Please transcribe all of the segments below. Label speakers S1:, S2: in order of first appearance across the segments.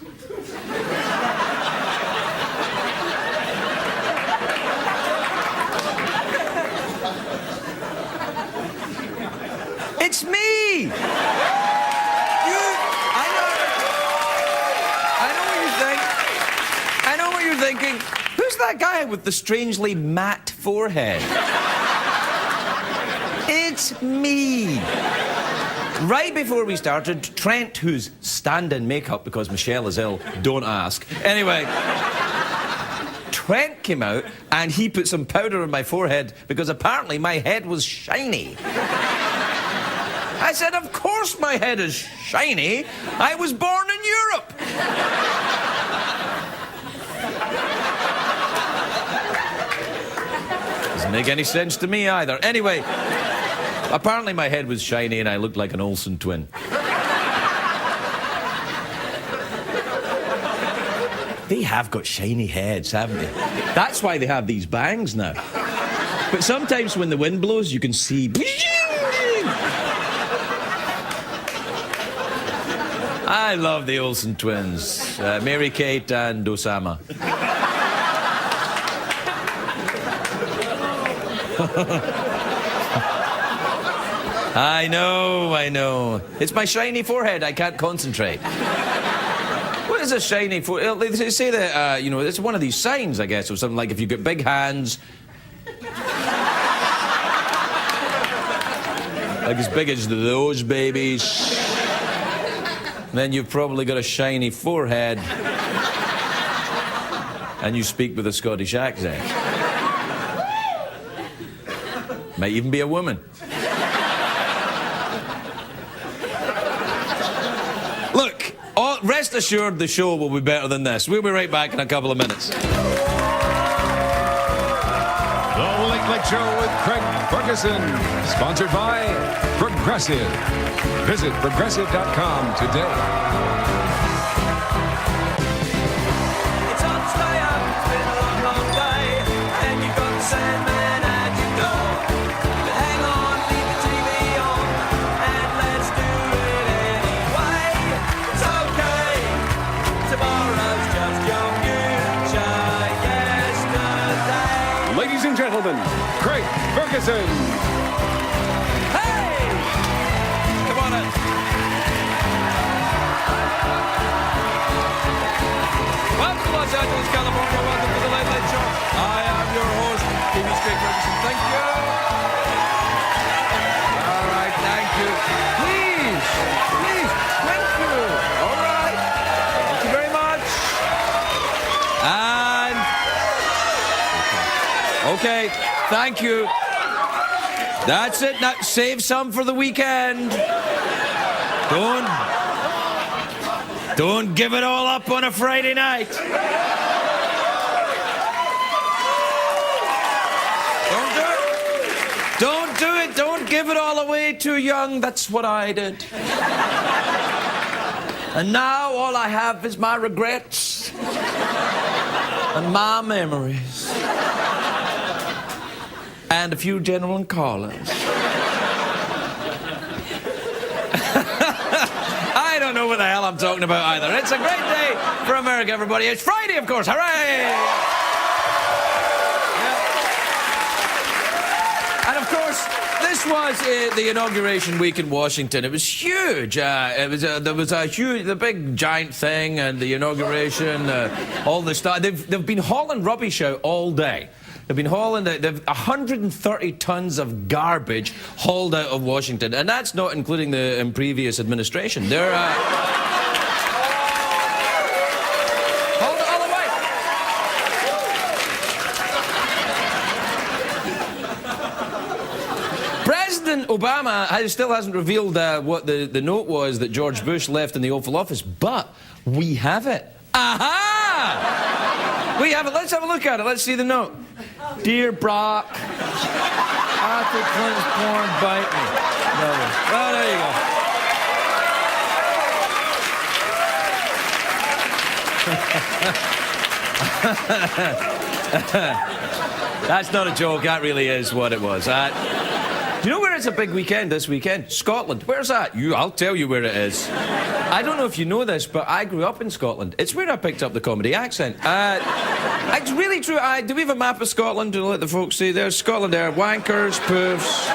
S1: It's me! I know what you're thinking. Who's that guy with the strangely matte forehead? It's me. Right before we started, Trent, who's stand-in makeup because Michelle is ill, don't ask. Anyway, Trent came out and he put some powder on my forehead because apparently my head was shiny. I said, of course my head is shiny. I was born in Europe. Doesn't make any sense to me either. Anyway, apparently my head was shiny and I looked like an Olsen twin. They have got shiny heads, haven't they? That's why they have these bangs now. But sometimes when the wind blows, you can see... I love the Olsen twins, Mary-Kate and Osama. I know. It's my shiny forehead. I can't concentrate. What is a shiny forehead? They say that, you know, it's one of these signs, I guess, or something like if you've got big hands. Like as big as those babies. Then you've probably got a shiny forehead. And you speak with a Scottish accent. Might even be a woman. Look, rest assured the show will be better than this. We'll be right back in a couple of minutes.
S2: The Late Late Show with Craig Ferguson, sponsored by Progressive. Visit progressive.com today.
S3: It's hard to stay up, it's been a long, long day, and you've got the Sandman at your door. But hang on, leave the TV on, and let's do it anyway. It's okay, tomorrow's just your future yesterday.
S2: Ladies and gentlemen, Craig Ferguson.
S1: Welcome to Los Angeles, California. Welcome to the Late Late Show. I am your host, TV Craig Ferguson. Thank you. All right, thank you. Please. Thank you. All right. Thank you very much. And... Okay, thank you. That's it. Now, save some for the weekend. Don't give it all up on a Friday night. Don't do it. Don't give it all away too young. That's what I did. And now all I have is my regrets and my memories. And a few genuine callers. I don't know what the hell I'm talking about either. It's a great day for America, everybody. It's Friday, of course. Hooray! Yeah. And of course, this was the inauguration week in Washington. It was huge. There was a huge, the big giant thing, and the inauguration, all the stuff. They've been hauling rubbish out all day. They've been hauling, they've 130 tons of garbage hauled out of Washington, and that's not including the previous administration. They're, hold it all away. President Obama still hasn't revealed what the note was that George Bush left in the Oval Office, but we have it. Aha! We have it. Let's have a look at it. Let's see the note. Dear Brock, after Clinton's porn, bite me. No. Oh, there you go. That's not a joke. That really is what it was. Do you know where it's a big weekend this weekend? Scotland. Where's that? I'll tell you where it is. I don't know if you know this, but I grew up in Scotland. It's where I picked up the comedy accent. It's really true. Do we have a map of Scotland to let the folks see? There's Scotland there. Wankers, poofs,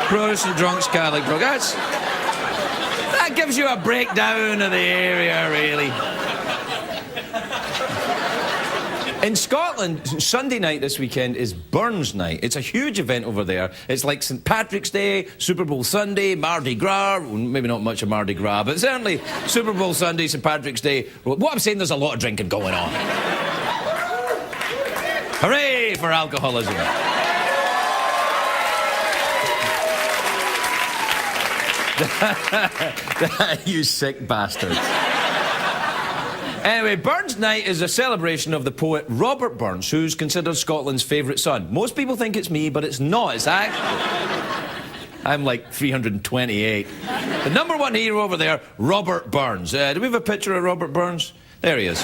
S1: Protestant drunks, Catholic drunks. That gives you a breakdown of the area, really. In Scotland, Sunday night this weekend is Burns Night. It's a huge event over there. It's like St. Patrick's Day, Super Bowl Sunday, Mardi Gras. Well, maybe not much of Mardi Gras, but certainly Super Bowl Sunday, St. Patrick's Day. What I'm saying, there's a lot of drinking going on. Hooray for alcoholism. You sick bastards. Anyway, Burns Night is a celebration of the poet Robert Burns, who's considered Scotland's favourite son. Most people think it's me, but it's not. It's actually... I'm like 328. The number one hero over there, Robert Burns. Do we have a picture of Robert Burns? There he is.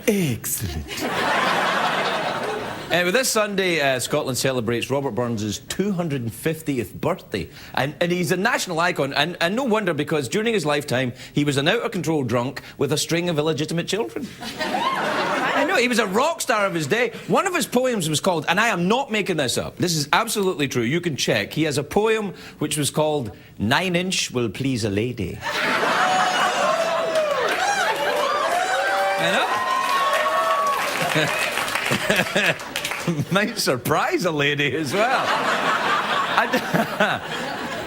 S1: Excellent. Anyway, this Sunday, Scotland celebrates Robert Burns' 250th birthday. And he's a national icon, and no wonder, because during his lifetime, he was an out-of-control drunk with a string of illegitimate children. I know, he was a rock star of his day. One of his poems was called, and I am not making this up, this is absolutely true, you can check. He has a poem which was called 9 Inch Will Please a Lady. You know? Might surprise a lady as well.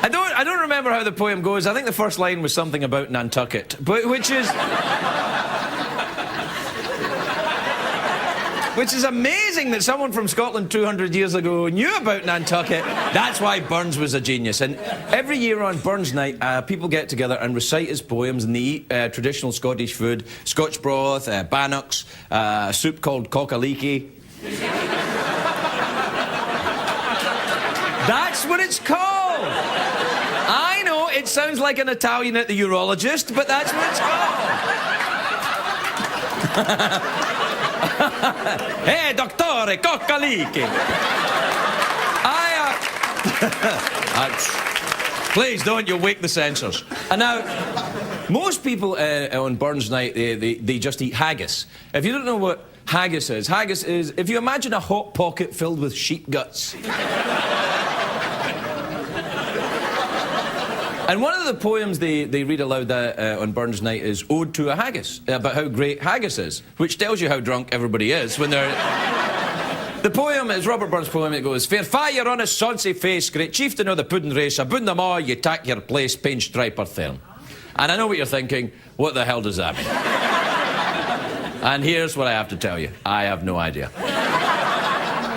S1: I don't remember how the poem goes. I think the first line was something about Nantucket, but which is amazing that someone from Scotland 200 years ago knew about Nantucket. That's why Burns was a genius. And every year on Burns Night, people get together and recite his poems, and they eat traditional Scottish food, Scotch broth, bannocks, a soup called cock-a-leekie. That's what it's called. I know, it sounds like an Italian at the urologist, but that's what it's called. Hey, dottore, coccalichi. Please don't, you'll wake the censors. And now, most people on Burns Night, they just eat haggis. If you don't know what haggis is if you imagine a hot pocket filled with sheep guts. And one of the poems they read aloud on Burns Night is Ode to a Haggis, about how great haggis is, which tells you how drunk everybody is when they're... The poem is Robert Burns' poem. It goes, Fair fire on his sonsy face, great chieftain of the pudding race, aboon them all, ye tak your place, pinstripe or thern. And I know what you're thinking, what the hell does that mean? And here's what I have to tell you, I have no idea.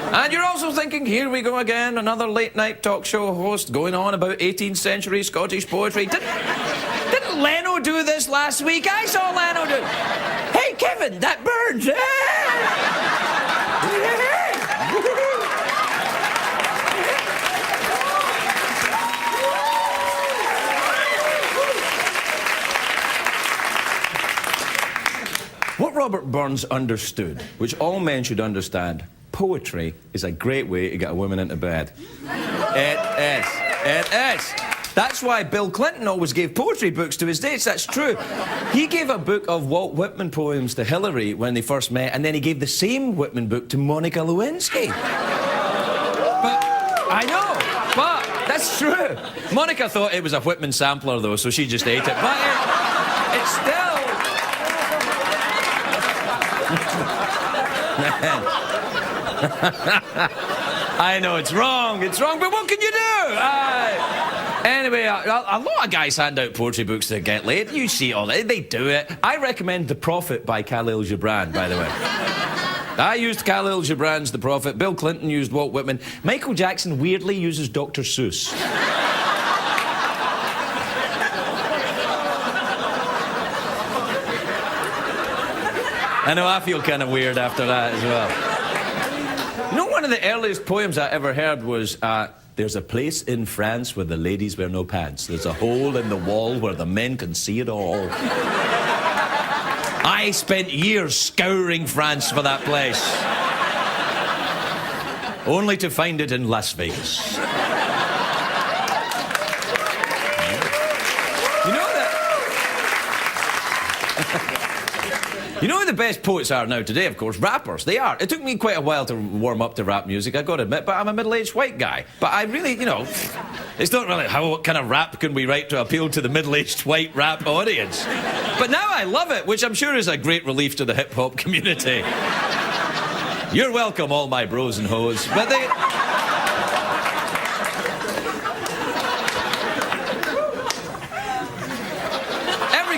S1: And you're also thinking, here we go again, another late-night talk show host going on about 18th century Scottish poetry. Didn't Leno do this last week? I saw Leno do... Hey, Kevin, that Burns! What Robert Burns understood, which all men should understand, poetry is a great way to get a woman into bed. It is. It is. That's why Bill Clinton always gave poetry books to his dates. That's true. He gave a book of Walt Whitman poems to Hillary when they first met, and then he gave the same Whitman book to Monica Lewinsky. But I know, but that's true. Monica thought it was a Whitman sampler, though, so she just ate it. But it's still... I know it's wrong, but what can you do? Anyway, a lot of guys hand out poetry books to get laid. You see all that, they do it. I recommend The Prophet by Khalil Gibran, by the way. I used Khalil Gibran's The Prophet. Bill Clinton used Walt Whitman. Michael Jackson weirdly uses Dr. Seuss. I know, I feel kind of weird after that as well. You know, one of the earliest poems I ever heard was, there's a place in France where the ladies wear no pants. There's a hole in the wall where the men can see it all. I spent years scouring France for that place. only to find it in Las Vegas. You know who the best poets are now today, of course? Rappers. They are. It took me quite a while to warm up to rap music, I've got to admit, but I'm a middle-aged white guy. But I really, you know, it's not really what kind of rap can we write to appeal to the middle-aged white rap audience. But now I love it, which I'm sure is a great relief to the hip-hop community. You're welcome, all my bros and hoes. But they...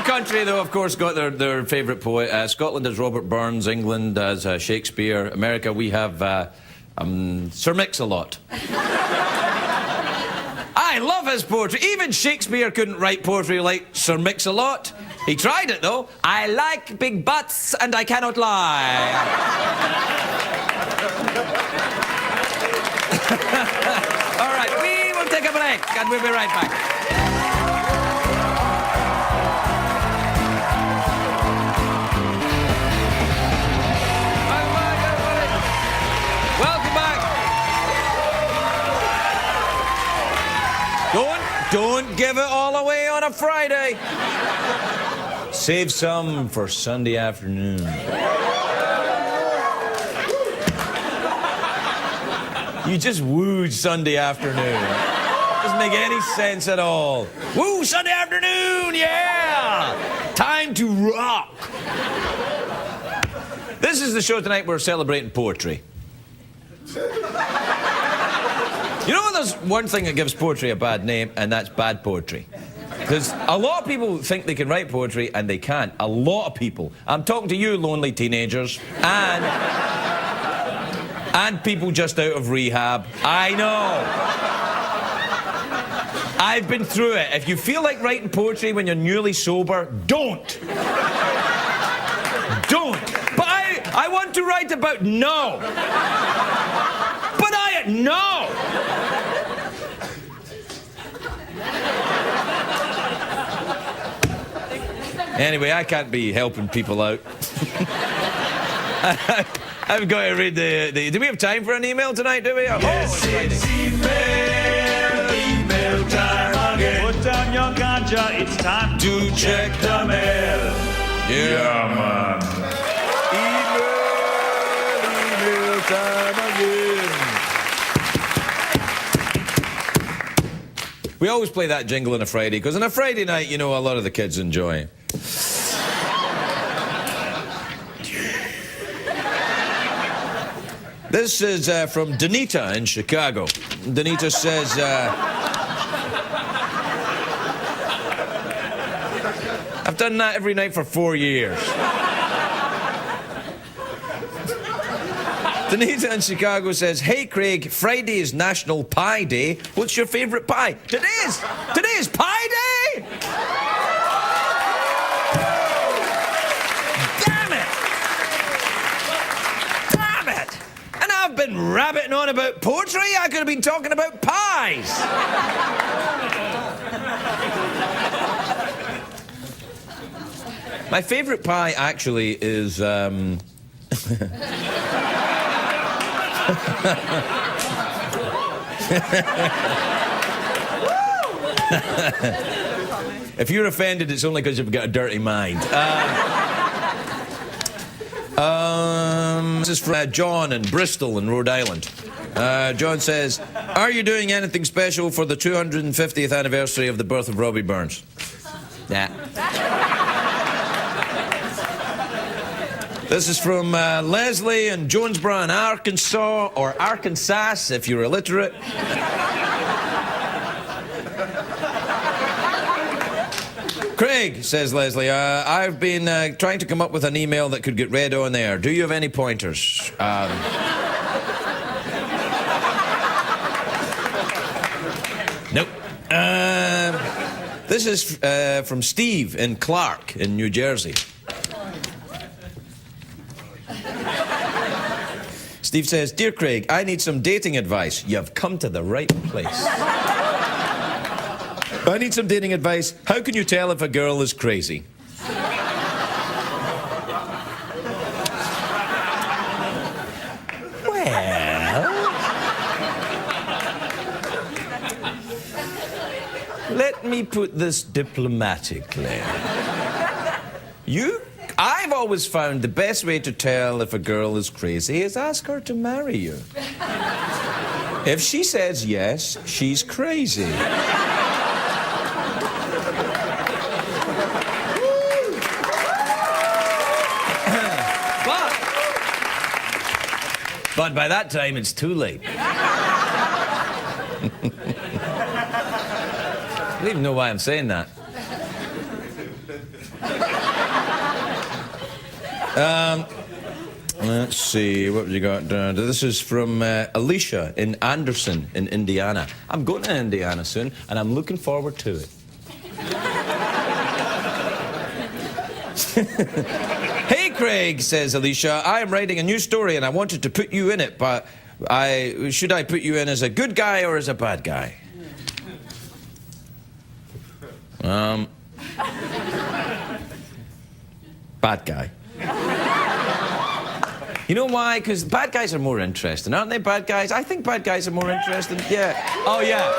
S1: country, though, of course, got their favourite poet. Scotland has Robert Burns, England has Shakespeare, America we have Sir Mix-a-Lot. I love his poetry. Even Shakespeare couldn't write poetry like Sir Mix-a-Lot. He tried it, though. I like big butts and I cannot lie. All right, we will take a break and we'll be right back. Don't give it all away on a Friday. Save some for Sunday afternoon. You just wooed Sunday afternoon. Doesn't make any sense at all. Woo, Sunday afternoon, yeah! Time to rock. This is the show tonight. We're celebrating poetry. You know, there's one thing that gives poetry a bad name, and that's bad poetry. Because a lot of people think they can write poetry, and they can't. A lot of people. I'm talking to you, lonely teenagers, and people just out of rehab. I know. I've been through it. If you feel like writing poetry when you're newly sober, don't. Don't. But I want to write about no. But no. Anyway, I can't be helping people out. I've got to read the... Do we have time for an email tonight, do we?
S3: Yes, it's email time again. Put down your ganja, it's time to check the mail.
S1: Yeah, man. Email time again. We always play that jingle on a Friday, because on a Friday night, you know, a lot of the kids enjoy it. This is from Danita in Chicago. Danita says, I've done that every night for 4 years. Danita in Chicago says, hey, Craig, Friday is National Pie Day. What's your favourite pie? Today is Pie Day! Damn it! Damn it! And I've been rabbiting on about poetry. I could have been talking about pies. My favourite pie, actually, is... If you're offended, it's only because you've got a dirty mind. This is from John in Bristol in Rhode Island. John says, are you doing anything special for the 250th anniversary of the birth of Robbie Burns? Nah. This is from Leslie in Jonesboro in Arkansas, or Arkansas if you're illiterate. Craig, says Leslie, I've been trying to come up with an email that could get read on air. Do you have any pointers? Nope. This is from Steve in Clark in New Jersey. Steve says, dear Craig, I need some dating advice. You've come to the right place. I need some dating advice. How can you tell if a girl is crazy? Well, Let me put this diplomatically. I've always found the best way to tell if a girl is crazy is ask her to marry you. If she says yes, she's crazy. But by that time, it's too late. I don't even know why I'm saying that. Let's see, what have you got? This is from Alicia in Anderson in Indiana. I'm going to Indiana soon, and I'm looking forward to it. Hey, Craig, says Alicia, I am writing a new story and I wanted to put you in it, but should I put you in as a good guy or as a bad guy? Bad guy. You know why? Because bad guys are more interesting, aren't they, bad guys? I think bad guys are more interesting. Yeah. Oh, yeah.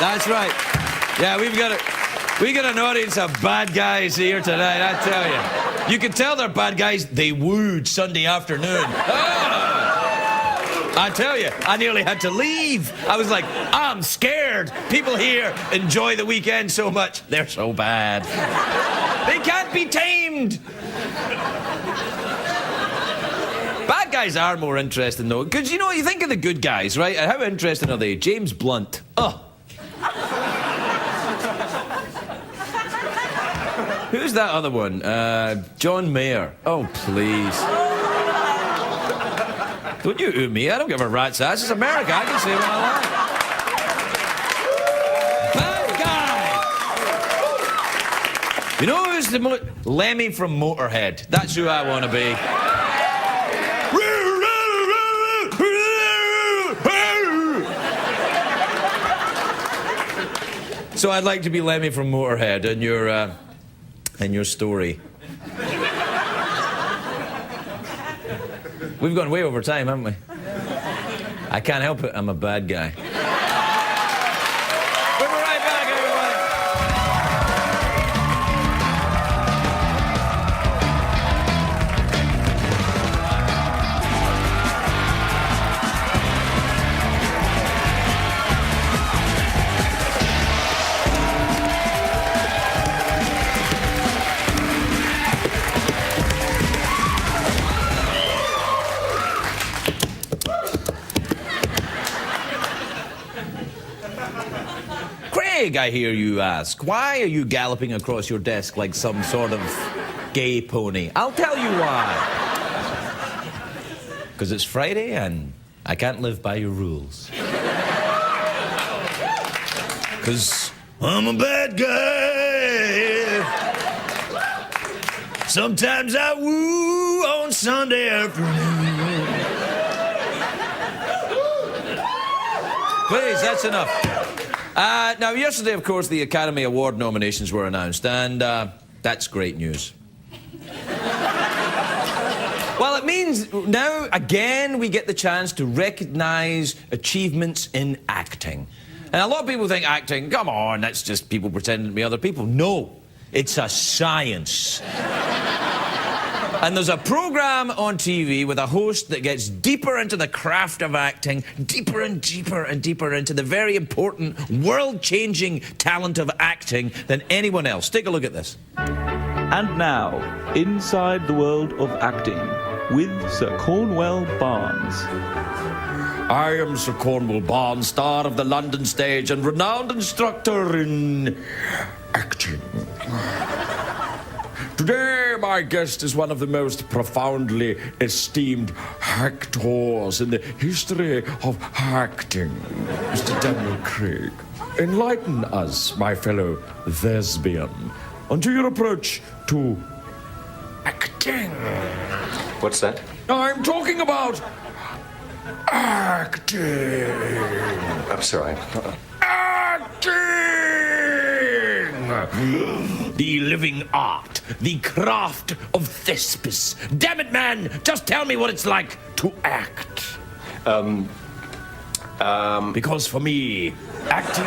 S1: That's right. Yeah, we got an audience of bad guys here tonight, I tell you. You can tell they're bad guys. They wooed Sunday afternoon. I tell you, I nearly had to leave. I was like, I'm scared. People here enjoy the weekend so much. They're so bad. They can't be tamed. Bad guys are more interesting, though. Because, you know, you think of the good guys, right? And how interesting are they? James Blunt. Oh. Who's that other one? John Mayer. Oh, please. Don't you ooh me. I don't give a rat's ass. It's America. I can say what I like. Bad guy. You know who's the Lemmy from Motorhead? That's who I want to be. So I'd like to be Lemmy from Motorhead in your story. We've gone way over time, haven't we? I can't help it, I'm a bad guy. We'll be right back, everyone. Craig, I hear you ask, why are you galloping across your desk like some sort of gay pony? I'll tell you why. Because it's Friday and I can't live by your rules. Because I'm a bad guy. Sometimes I woo on Sunday afternoon. Please, that's enough. Now, yesterday, of course, the Academy Award nominations were announced, and that's great news. Well, it means now, again, we get the chance to recognize achievements in acting. And a lot of people think acting, come on, that's just people pretending to be other people. No, it's a science. And there's a program on TV with a host that gets deeper into the craft of acting, deeper and deeper and deeper into the very important, world-changing talent of acting than anyone else. Take a look at this.
S4: And now, inside the world of acting, with Sir Cornwell Barnes.
S1: I am Sir Cornwell Barnes, star of the London stage and renowned instructor in acting. Today, my guest is one of the most profoundly esteemed actors in the history of acting, Mr. Daniel Craig. Enlighten us, my fellow thespian, onto your approach to acting.
S5: What's that?
S1: I'm talking about acting.
S5: I'm sorry.
S1: Acting! The living art, the craft of thespis. Damn it, man! Just tell me what it's like to act. Because for me, acting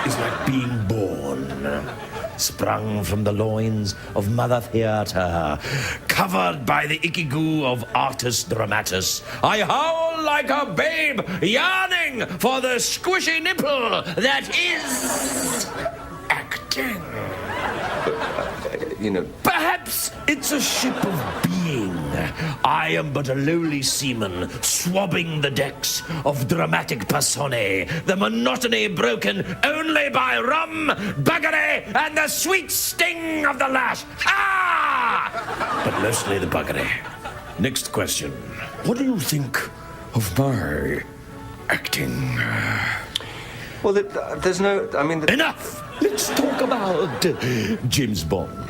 S1: is like being born. Sprung from the loins of Mother Theatre, covered by the icky goo of Artus Dramatis, I howl like a babe yearning for the squishy nipple that is acting. Perhaps it's a ship of being. I am but a lowly seaman, swabbing the decks of dramatic persone, the monotony broken only by rum, buggery, and the sweet sting of the lash. Ah! But mostly the buggery. Next question. What do you think of my acting?
S5: Well, there's no...
S1: Enough! Let's talk about James Bond.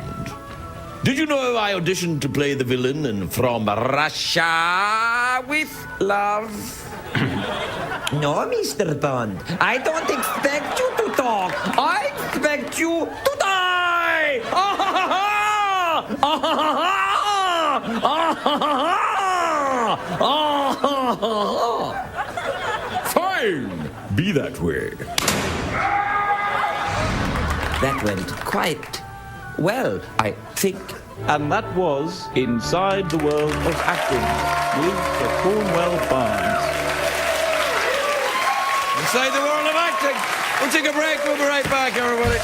S1: Did you know I auditioned to play the villain in From Russia with Love?
S6: No, Mr. Bond. I don't expect you to talk. I expect you to die.
S1: Fine. Be that way.
S6: That went quite well, I think.
S4: And that was Inside the World of Acting with Sir Cornwell Barnes.
S1: Inside the world of acting. We'll take a break. We'll be right back, everybody.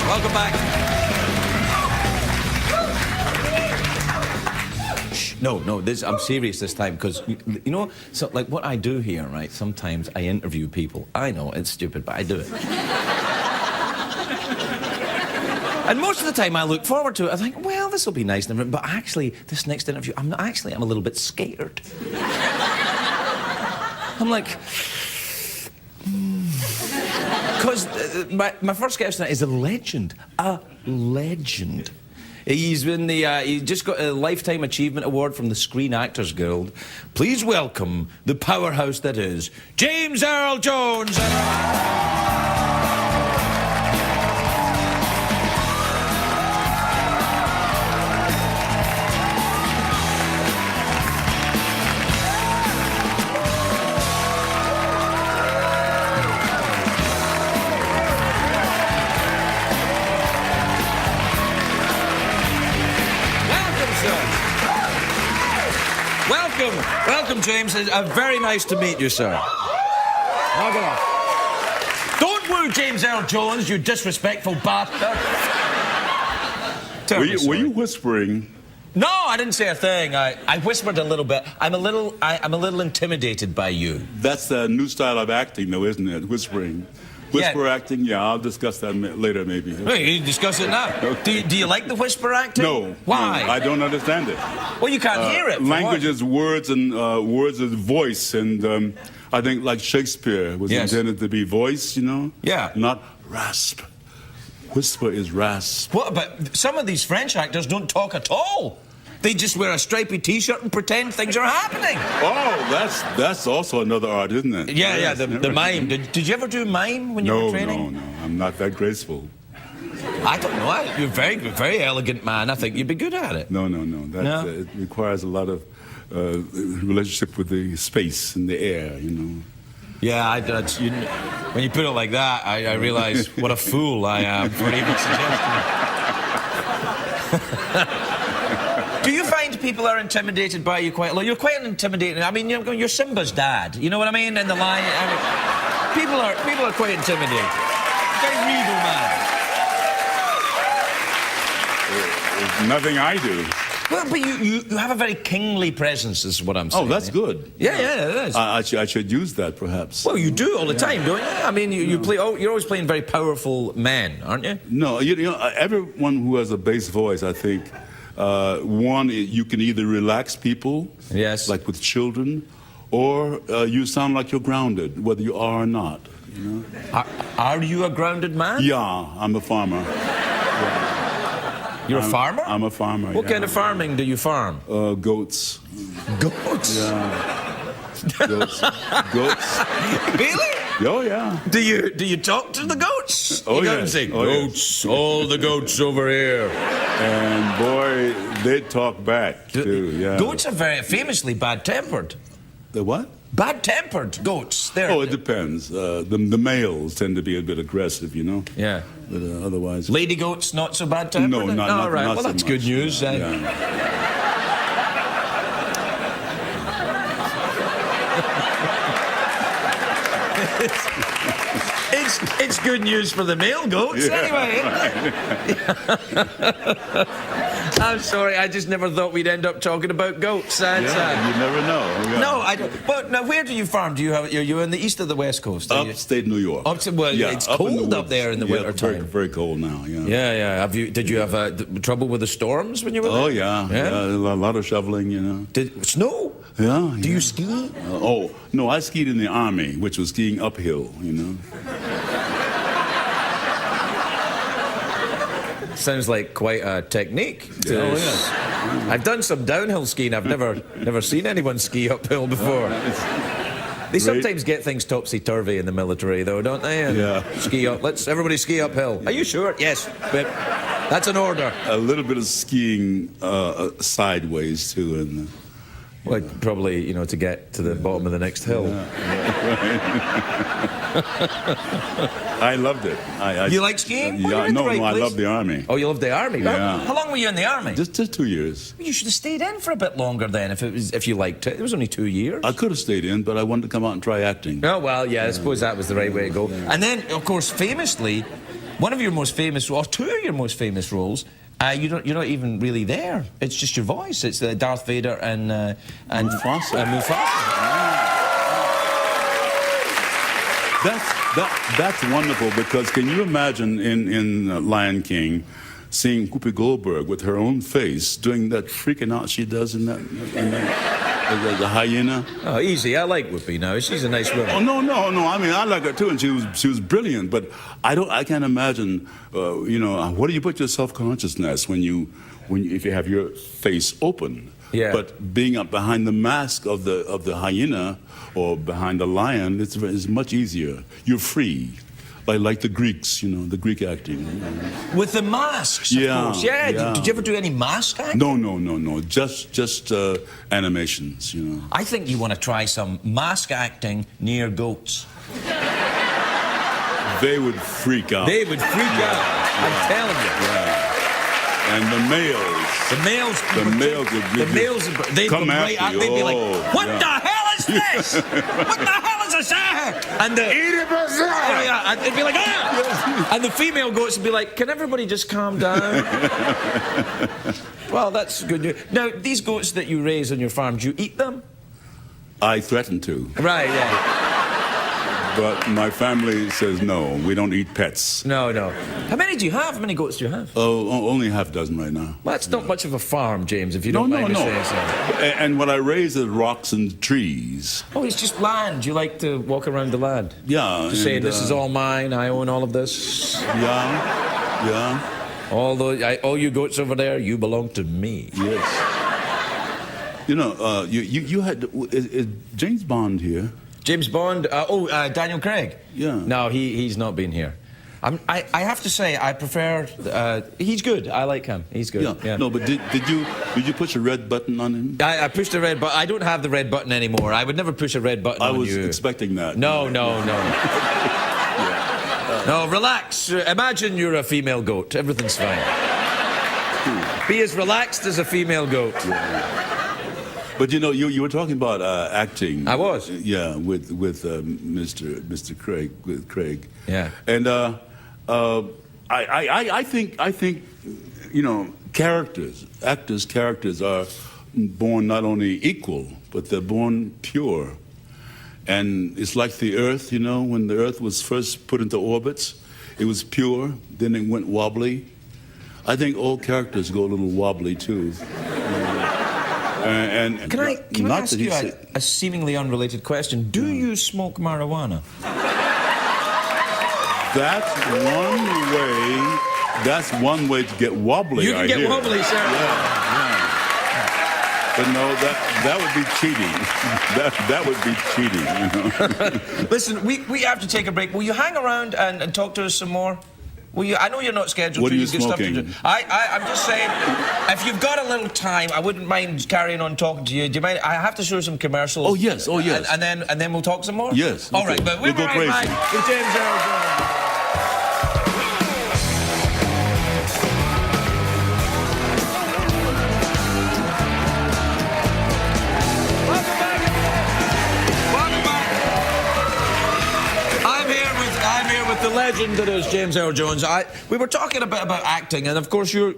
S1: Welcome back. No, I'm serious this time, because, you know, so, like, what I do here, right, sometimes I interview people. I know, it's stupid, but I do it. And most of the time I look forward to it. I think, well, this will be nice. But actually, this next interview, I'm a little bit scared. I'm like... Because my first guest tonight is a legend. A legend. He's been he just got a Lifetime Achievement Award from the Screen Actors Guild. Please welcome the powerhouse that is James Earl Jones. Welcome, James. Very nice to meet you, sir. Knock it off. Don't woo James Earl Jones, you disrespectful bastard.
S7: Were you whispering?
S1: No, I didn't say a thing. I whispered a little bit. I'm a little intimidated by you.
S7: That's a new style of acting, though, isn't it? Whispering. Whisper acting, yeah, I'll discuss that later, maybe.
S1: Well, you can discuss it now.
S7: Okay.
S1: Do you like the whisper acting?
S7: No.
S1: Why?
S7: No, I don't understand it.
S1: Well, you can't hear it.
S7: Language is words, and words is voice, and I think, like Shakespeare was intended to be voice, you know?
S1: Yeah.
S7: Not rasp. Whisper is rasp.
S1: What about some of these French actors don't talk at all? They just wear a stripy T-shirt and pretend things are happening.
S7: Oh, that's also another art, isn't it?
S1: Yeah,
S7: yes,
S1: the mime. Did you ever do mime when you were training?
S7: No. I'm not that graceful.
S1: I don't know. You're a very, very elegant man. I think you'd be good at it.
S7: No. It requires a lot of relationship with the space and the air, you know.
S1: Yeah, when you put it like that, I realize what a fool I am for even suggesting. Do you find people are intimidated by you quite a lot? You're quite intimidating. I mean, you're Simba's dad. You know what I mean? And the line. I mean, people are quite intimidated. Very regal man.
S7: There's nothing I do.
S1: Well, but you have a very kingly presence, is what I'm saying.
S7: Oh, that's good.
S1: Yeah, it is.
S7: I should use that, perhaps.
S1: Well, you do all the time, don't you? I mean, you play. Oh, you're always playing very powerful men, aren't you?
S7: No, you know, everyone who has a bass voice, I think. One, you can either relax people,
S1: yes,
S7: like with children, or you sound like you're grounded, whether you are or not. You know?
S1: Are you a grounded man?
S7: Yeah, I'm a farmer. Yeah.
S1: You're a farmer?
S7: I'm a farmer.
S1: What kind of farming do you farm?
S7: Goats.
S1: Goats?
S7: Yeah. Goats.
S1: Really?
S7: Oh, yeah.
S1: Do you talk to the goats?
S7: Oh,
S1: you go
S7: yes.
S1: and say,
S7: Oh, yes.
S1: goats, all the goats over here.
S7: And boy, they talk back, too. Yeah.
S1: Goats are very famously bad-tempered.
S7: The what?
S1: Bad-tempered goats. They're,
S7: Oh, it depends. The males tend to be a bit aggressive, you know.
S1: Yeah.
S7: But otherwise.
S1: Lady goats not so bad-tempered?
S7: No, not
S1: All right.
S7: not
S1: Well,
S7: so
S1: that's
S7: much.
S1: good news.
S7: Yeah,
S1: eh?
S7: yeah.
S1: It's good news for the male goats, anyway. I'm sorry, I just never thought we'd end up talking about goats. That's,
S7: Yeah, you never know. Yeah.
S1: No, I don't. But now, where do you farm? Do you have? You're in the east or the west coast? Are you?
S7: Upstate New York.
S1: Well, it's
S7: up in the
S1: cold up
S7: woods.
S1: there in the
S7: Yeah,
S1: winter
S7: very,
S1: time.
S7: very cold now. Yeah.
S1: Yeah. Did you have trouble with the storms when you were there?
S7: Oh yeah. A lot of shoveling, you know.
S1: Did snow?
S7: Yeah.
S1: Do you ski?
S7: Oh no, I skied in the army, which was skiing uphill. You know.
S1: Sounds like quite a technique.
S7: Oh yeah.
S1: I've done some downhill skiing. I've never seen anyone ski uphill before. They sometimes get things topsy-turvy in the military, though, don't they? And
S7: Yeah.
S1: Ski up. Let's everybody ski uphill. Are you sure? Yes. But that's an order.
S7: A little bit of skiing sideways too, and.
S1: Well, probably, to get to the bottom of the next hill.
S7: I loved it.
S1: You like skiing? Well, you're
S7: Yeah,
S1: in the
S7: no,
S1: right
S7: I
S1: place.
S7: love the army.
S1: Oh, you love the army?
S7: Yeah.
S1: How long were you in the army?
S7: Just 2 years.
S1: You should have stayed in for a bit longer then, if you liked it. It was only 2 years.
S7: I could have stayed in, but I wanted to come out and try acting.
S1: Oh, well, yeah, I suppose that was the right way to go. And then, of course, famously, one of your most famous, or two of your most famous roles, you're not even really there. It's just your voice. It's Darth Vader and
S7: Mufasa.
S1: Mufasa.
S7: That's wonderful, because can you imagine in Lion King seeing Whoopi Goldberg with her own face doing that freaking out she does in that the hyena?
S1: Oh, easy. I like Whoopi now. She's a nice woman.
S7: Oh no! I mean, I like her too, and she was brilliant. But I can't imagine. What do you put your self-consciousness if you have your face open?
S1: Yeah.
S7: But being up behind the mask of the hyena or behind the lion, it's much easier. You're free. Like the Greeks, the Greek acting.
S1: With the masks, of course. Yeah. Did you ever do any mask acting?
S7: No. Just animations,
S1: I think you want to try some mask acting near goats.
S7: They would freak out.
S1: They would freak out. I'm telling you.
S7: Yeah. And the males would
S1: they'd
S7: come
S1: go right
S7: after
S1: out.
S7: you.
S1: They'd be like,
S7: Oh,
S1: what
S7: yeah.
S1: the hell is this? What the hell is this? And it'd be like, ah! And the female goats would be like, can everybody just calm down? Well, that's good news. Now, these goats that you raise on your farm, do you eat them?
S7: I threaten to.
S1: Right, yeah.
S7: But my family says no, we don't eat pets.
S1: No. How many do you have? How many goats do you have?
S7: Oh, only half a dozen right now.
S1: Well, that's not much of a farm, James, if you don't
S7: No.
S1: mind me saying so.
S7: And what I raise is rocks and trees.
S1: Oh, it's just land. You like to walk around the land?
S7: Yeah.
S1: Just saying, this is all mine, I own all of this.
S7: Yeah.
S1: All you goats over there, you belong to me.
S7: Yes. You had is James Bond here?
S1: James Bond, Daniel Craig.
S7: Yeah.
S1: No, he's not been here. I have to say, I prefer, he's good. I like him. He's good. Yeah.
S7: No, but did you push a red button on him?
S1: I pushed the red button. I don't have the red button anymore. I would never push a red button on you.
S7: I was expecting that.
S1: No. No, relax. Imagine you're a female goat. Everything's fine. Be as relaxed as a female goat.
S7: Yeah. But you were talking about acting.
S1: I was.
S7: Yeah, with Mr. Craig, with Craig.
S1: Yeah.
S7: And I think characters are born not only equal, but they're born pure. And it's like the Earth, when the Earth was first put into orbits, it was pure, then it went wobbly. I think all characters go a little wobbly too.
S1: Can I ask you a seemingly unrelated question? Do you smoke marijuana?
S7: That's one way to get wobbly.
S1: You can get wobbly, sir.
S7: Yeah. But no, that would be cheating. That would be cheating. You know?
S1: Listen, we have to take a break. Will you hang around and talk to us some more? Will you? I know you're not scheduled
S7: What
S1: to.
S7: are you
S1: You've got stuff to
S7: smoking?
S1: do. I'm just saying, if you've got a little time, I wouldn't mind carrying on talking to you. Do you mind? I have to show some commercials.
S7: Oh, yes. Oh, yes.
S1: And then we'll talk some more?
S7: Yes.
S1: All
S7: okay.
S1: right, but we'll
S7: go
S1: be
S7: crazy.
S1: right back with James Earl Jones. The legend that is James Earl Jones. We were talking a bit about acting, and of course you're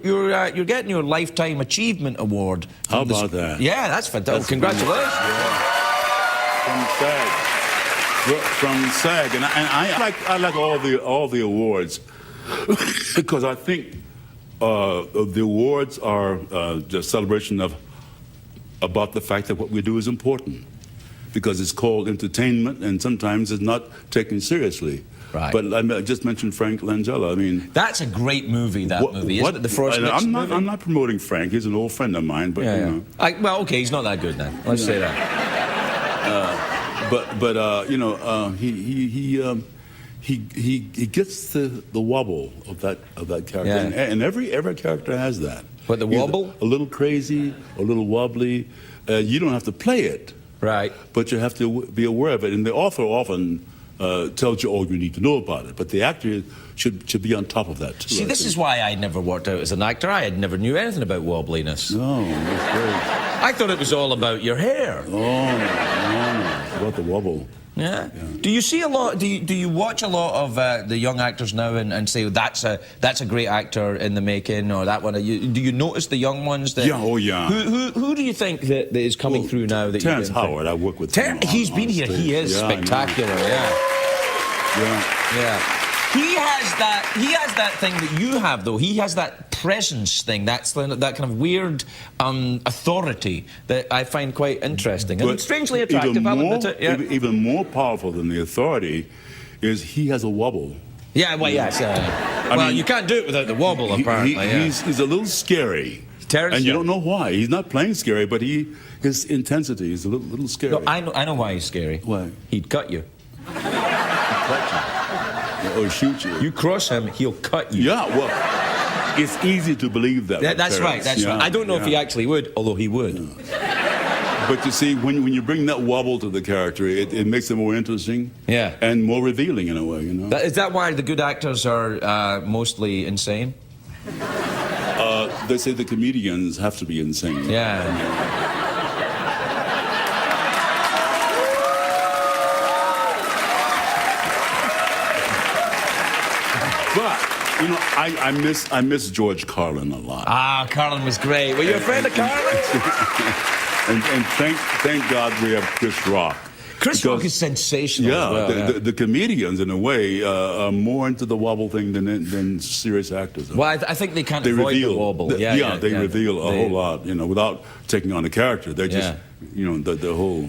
S1: getting your Lifetime Achievement Award.
S7: How about that?
S1: Yeah, that's fantastic. Congratulations.
S7: Yeah. From SAG, and I like all the awards because I think the awards are just celebration about the fact that what we do is important, because it's called entertainment, and sometimes it's not taken seriously.
S1: Right.
S7: But I just mentioned Frank Langella. I mean,
S1: that's a great movie. Movie, isn't it? The Frost Nixon movie?
S7: I'm not promoting Frank. He's an old friend of mine. But
S1: yeah,
S7: you know.
S1: Well, okay, he's not that good then. Let's say that.
S7: He gets the wobble of that character, and every character has that.
S1: But the wobble?
S7: A little crazy, a little wobbly. You don't have to play it,
S1: right?
S7: But you have to be aware of it, and the author often tells you all you need to know about it, but the actor should be on top of that too.
S1: See, this is why I never worked out as an actor. I had never knew anything about wobbliness.
S7: No, that's great.
S1: I thought it was all about your hair.
S7: Oh, no. It's about the wobble.
S1: Yeah. Do you see a lot? Do you watch a lot of the young actors now and say that's a great actor in the making, or that one? Do you notice the young ones? That,
S7: yeah. Oh yeah.
S1: Who do you think that is coming through now? That
S7: Terrence Howard. I work with him.
S1: He's been here.
S7: Stage.
S1: He is spectacular. Yeah. He has that thing that you have, though. He has that presence thing. That kind of weird authority that I find quite interesting and strangely attractive.
S7: Even more powerful than the authority is he has a wobble.
S1: Yeah, well, yes. I mean, you can't do it without the wobble, apparently.
S7: He's a little scary.
S1: Terrence,
S7: and you don't know why. He's not playing scary, but his intensity is a little scary.
S1: No, I know why he's scary.
S7: Why?
S1: He'd cut you.
S7: Or shoot you.
S1: You cross him, he'll cut you.
S7: Yeah, well, it's easy to believe that.
S1: That's right, that's right. I don't know if he actually would, although he would.
S7: Yeah. But you see, when you bring that wobble to the character, it makes it more interesting and more revealing in a way, you know?
S1: Is that why the good actors are mostly insane?
S7: They say the comedians have to be insane.
S1: Yeah.
S7: But, you know, I miss George Carlin a lot.
S1: Ah, Carlin was great. Were you a friend of Carlin?
S7: and thank God we have Chris Rock.
S1: Chris Rock is sensational.
S7: Yeah, the comedians, in a way, are more into the wobble thing than serious actors are.
S1: Well, I think they can't avoid the wobble.
S7: They reveal a whole lot, you know, without taking on a character. They just, you know, the whole.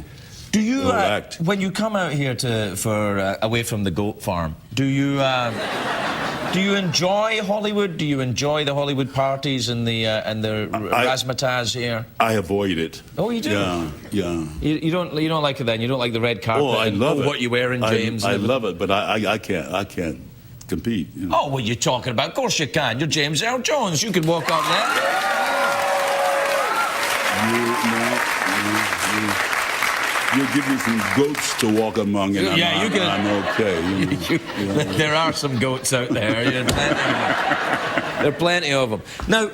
S1: Do you, when you come out here for away from the goat farm, do you enjoy Hollywood? Do you enjoy the Hollywood parties and the razzmatazz here?
S7: I avoid it.
S1: Oh, you do?
S7: Yeah.
S1: You don't like it then? You don't like the red carpet?
S7: Oh, I love it.
S1: What you wearing, James?
S7: I love it, but I can't compete. You know?
S1: Oh, what are you talking about? Of course you can. You're James Earl Jones. You can walk up there.
S7: You give me some goats to walk among, and I'm okay.
S1: There are some goats out there. There are plenty of them. Now,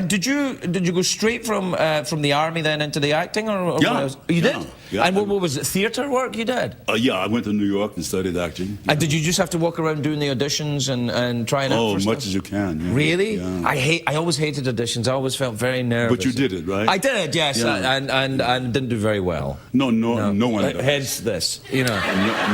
S1: did you go straight from the army then into the acting, or you did?
S7: Yeah.
S1: And what was it? Theatre work you did?
S7: Yeah, I went to New York and studied acting.
S1: And did you just have to walk around doing the auditions and trying out for
S7: as
S1: stuff?
S7: much as you can. Yeah.
S1: Really?
S7: Yeah.
S1: I always hated auditions. I always felt very nervous.
S7: But you did it, right?
S1: I did, yes, and didn't do very well.
S7: No one does.
S1: Hence this, you know.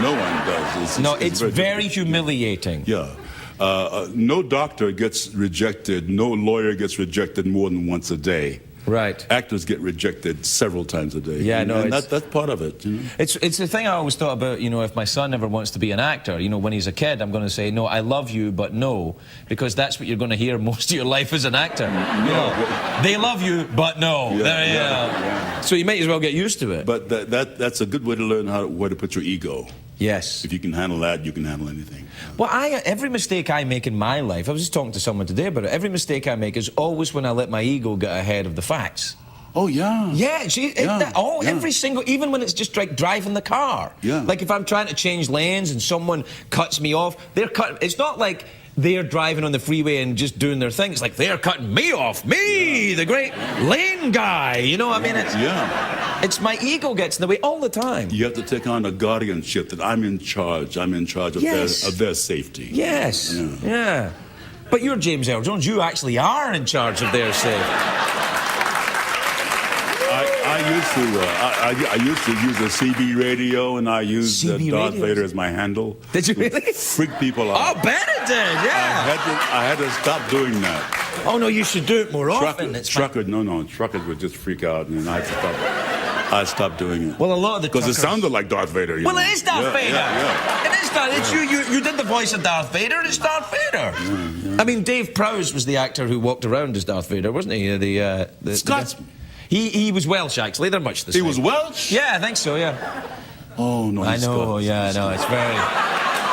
S7: No one does.
S1: It's very humiliating.
S7: Yeah. No doctor gets rejected, no lawyer gets rejected more than once a day.
S1: Right.
S7: Actors get rejected several times a day.
S1: Yeah, no,
S7: and
S1: it's-
S7: that's part of it. You know?
S1: It's the thing I always thought about, you know, if my son ever wants to be an actor, you know, when he's a kid, I'm going to say, no, I love you, but no, because that's what you're going to hear most of your life as an actor. You know, they love you, but no.
S7: Yeah,
S1: There you go.
S7: yeah.
S1: So you might as well get used to it.
S7: But that's a good way to learn where to put your ego.
S1: Yes.
S7: If you can handle that, you can handle anything.
S1: Well, every mistake I make in my life, I was just talking to someone today about it, every mistake I make is always when I let my ego get ahead of the facts.
S7: Oh, yeah.
S1: Yeah,
S7: Yeah.
S1: every single, even when it's just like driving the car.
S7: Yeah.
S1: Like if I'm trying to change lanes and someone cuts me off, it's not like they're driving on the freeway and just doing their thing. It's like they're cutting me off. Me, the great lane guy. You know, I mean, it's my ego gets in the way all the time.
S7: You have to take on a guardianship that I'm in charge. I'm in charge of,
S1: Yes.
S7: their safety.
S1: Yes.
S7: Yeah.
S1: Yeah. But you're James Earl Jones. You actually are in charge of their safety.
S7: I used to use a CB radio, and I used
S1: CB
S7: Darth
S1: radios?
S7: Vader as my handle.
S1: Did you
S7: to
S1: really?
S7: Freak people out.
S1: Oh, bet it did, yeah.
S7: I had to stop doing that.
S1: Oh, no, you should do it more often.
S7: Truckers would just freak out, and I had to stop. I stopped doing it.
S1: Well, a lot of the
S7: because it
S1: truckers-
S7: sounded like Darth Vader.
S1: Well, it is Darth Vader.
S7: Yeah.
S1: It is Darth. It's you did the voice of Darth Vader. It's Darth Vader. I mean, Dave Prowse was the actor who walked around as Darth Vader, wasn't he? The
S7: Scotsman.
S1: He was Welsh, actually. They're much the same.
S7: He was Welsh?
S1: Yeah, I think so. Yeah.
S7: Oh no,
S1: I
S7: he's
S1: know.
S7: Scottish.
S1: Yeah, I know. It's very.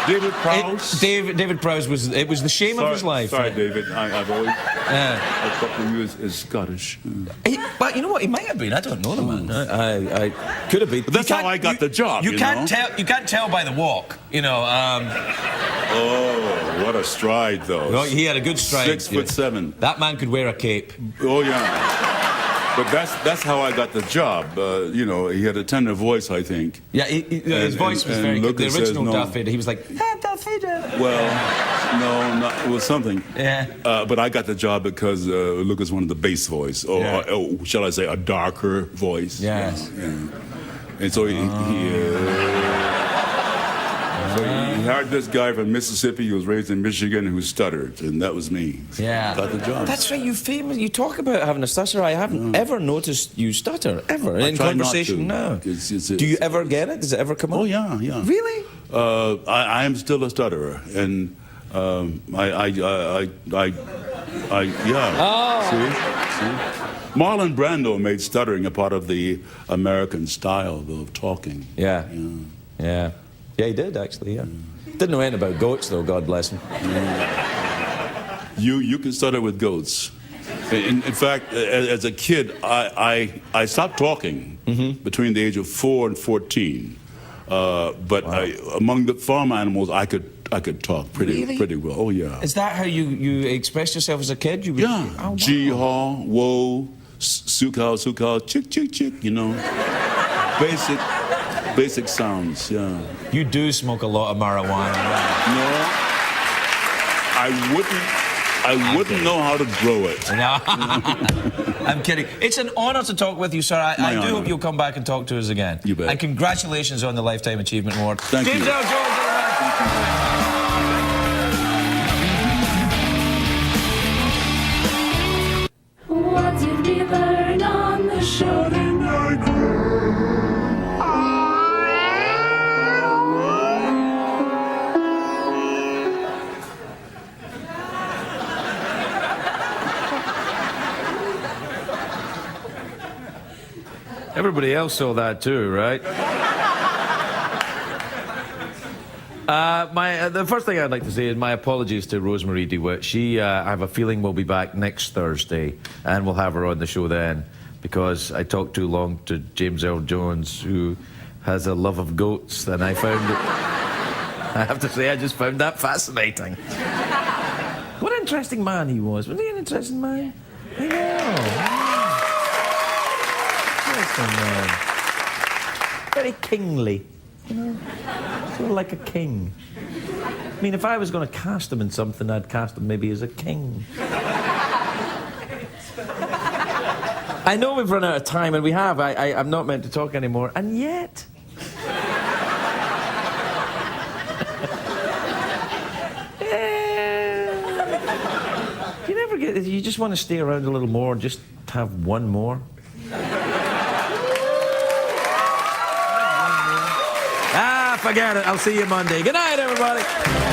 S7: David Prowse.
S1: David Prowse was. It was the shame of his life.
S7: Sorry, David. I've always
S1: Yeah.
S7: I thought of you as Scottish.
S1: But you know what? He might have been. I don't know the man. I could have been.
S7: But that's how I got the job.
S1: You can't tell. You can't tell by the walk. You know.
S7: Oh, what a stride, though.
S1: Well, he had a good stride.
S7: 6'7".
S1: That man could wear a cape.
S7: Oh yeah. But that's how I got the job. You know, he had a tender voice, I think.
S1: Yeah, his voice was very good. The original Darth Vader, he was like, Darth Vader.
S7: Well, no, it was something.
S1: Yeah.
S7: But I got the job because Lucas wanted the bass voice, or shall I say, a darker voice.
S1: Yes.
S7: And so so he hired this guy from Mississippi who was raised in Michigan who stuttered, and that was me.
S1: Yeah.
S7: Got the job.
S1: That's right, you talk about having a stutter. I haven't ever noticed you stutter, ever.
S7: I
S1: In
S7: try not
S1: conversation,
S7: to.
S1: no.
S7: It's-
S1: Do you ever get it? Does it ever come up?
S7: Oh, yeah.
S1: Really?
S7: I am still a stutterer, and yeah.
S1: Oh.
S7: See? Marlon Brando made stuttering a part of the American style of talking.
S1: Yeah. Yeah, he did, actually, yeah. Didn't know anything about goats, though, God bless him.
S7: You can stutter with goats. In fact, as a kid, I stopped talking between the age of 4 and 14. But among the farm animals, I could talk pretty well. Oh yeah.
S1: Is that how you expressed yourself as a kid? You would,
S7: Yeah.
S1: Oh, wow.
S7: Gee-haw, whoa, sukau, chick, chick, chick. You know, basic sounds. Yeah.
S1: You do smoke a lot of marijuana.
S7: No, I wouldn't know how to grow it.
S1: No, I'm kidding. It's an honour to talk with you, sir. I do
S7: honor.
S1: hope you'll come back and talk to us again.
S7: You bet.
S1: And congratulations on the Lifetime Achievement Award.
S7: Thank
S1: James
S7: you.
S1: Earl Jones.
S8: What did we learn on the show tonight?
S1: Everybody else saw that too, right? The first thing I'd like to say is my apologies to Rosemarie DeWitt. She, I have a feeling, will be back next Thursday, and we'll have her on the show then, because I talked too long to James Earl Jones, who has a love of goats, and I found it, I have to say, I just found that fascinating. What an interesting man he was. Wasn't he an interesting man? I know. Very kingly, you know, sort of like a king. I mean, if I was going to cast him in something, I'd cast him maybe as a king. I know we've run out of time, and we have. I'm not meant to talk anymore, and yet... You never get... You just want to stay around a little more, just have one more? Forget it. I'll see you Monday. Good night, everybody.